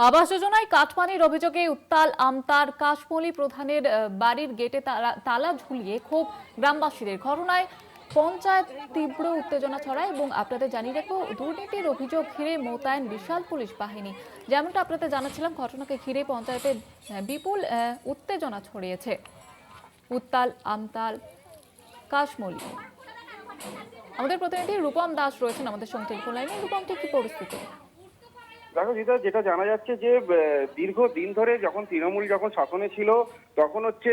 আবাস যোজনায় কাটমানির অভিযোগে উত্তাল আমতার কাশমলি প্রধানের বাড়ির গেটে তালা ঝুলিয়ে ক্ষোভ গ্রামবাসীদের। ঘটনায় পঞ্চায়েত তীব্র উত্তেজনা ছড়ায় এবং আপনাদের জানিয়ে রাখবো, দুর্নীতির অভিযোগ ঘিরে মোতায়েন বিশাল পুলিশ বাহিনী। যেমনটা আপনাদের জানাচ্ছিলাম, ঘটনাকে ঘিরে পঞ্চায়েতে বিপুল উত্তেজনা ছড়িয়েছে। উত্তাল আমতাল কাশমলি। আমাদের প্রতিনিধি রূপম দাস রয়েছেন আমাদের সঙ্গে টেলিফোন লাইনে। রূপম, ঠিক কি পরিস্থিতি? দেখো যেটা জানা যাচ্ছে যে দীর্ঘদিন ধরে যখন তৃণমূল শাসনে ছিল তখন হচ্ছে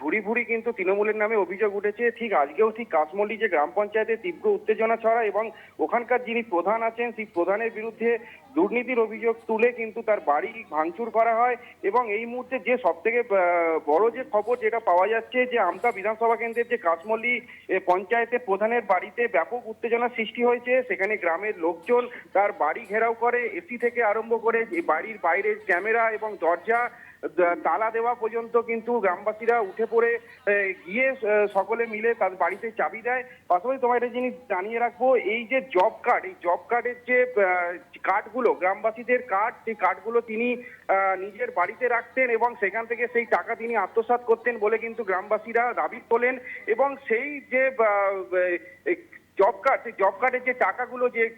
ভুরি ভুরি কিন্তু তৃণমূলের নামে অভিযোগ উঠেছে। ঠিক আজকেও ঠিক কাশমলি যে গ্রাম পঞ্চায়েতে তীব্র উত্তেজনা ছড়ায় এবং ওখানকার যিনি প্রধান আছেন সেই প্রধানের বিরুদ্ধে দুর্নীতির অভিযোগ তুলে কিন্তু তার বাড়ি ভাঙচুর করা হয়। এবং এই মুহূর্তে যে সব থেকে বড় যে খবর যেটা পাওয়া যাচ্ছে যে আমতা বিধানসভা কেন্দ্রের যে কাশমলি পঞ্চায়েতের প্রধানের বাড়িতে ব্যাপক উত্তেজনার সৃষ্টি হয়েছে। সেখানে গ্রামের লোকজন তার বাড়ি ঘেরাও করে, এসি থেকে আরম্ভ করে বাড়ির বাইরের ক্যামেরা এবং দরজা তালা দেওয়া পর্যন্ত কিন্তু গ্রামবাসীরা উঠে পড়ে গিয়ে সকলে মিলে তার বাড়িতে চাবি দেয়। পাশাপাশি তোমার একটা জিনিস জানিয়ে রাখবো, এই যে জব কার্ড, এই জব কার্ডের যে কার্ডগুলো, গ্রামবাসীদের কার্ড, সেই কার্ডগুলো তিনি নিজের বাড়িতে রাখতেন এবং সেখান থেকে সেই টাকা তিনি আত্মসাৎ করতেন বলে কিন্তু গ্রামবাসীরা দাবি তোলেন। এবং সেই যে জব কার্ড, সেই জব কার্ডের যে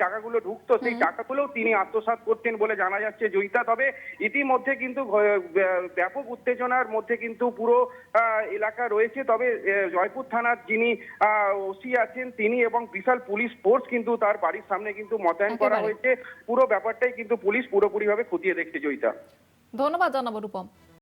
টাকাগুলো ঢুকতো সেই টাকাগুলোও তিনি আত্মসাৎ করতেন বলে জানা যাচ্ছে জয়িতা। তবে ইতিমধ্যে কিন্তু ব্যাপক উত্তেজনার মধ্যে কিন্তু পুরো এলাকা রয়েছে। তবে জয়পুর থানার যিনি ওসি আছেন তিনি এবং বিশাল পুলিশ ফোর্স কিন্তু তার বাড়ির সামনে কিন্তু মোতায়েন করা হয়েছে। পুরো ব্যাপারটাই কিন্তু পুলিশ পুরোপুরিভাবে খতিয়ে দেখছে জয়িতা। ধন্যবাদ জানাবো রূপম।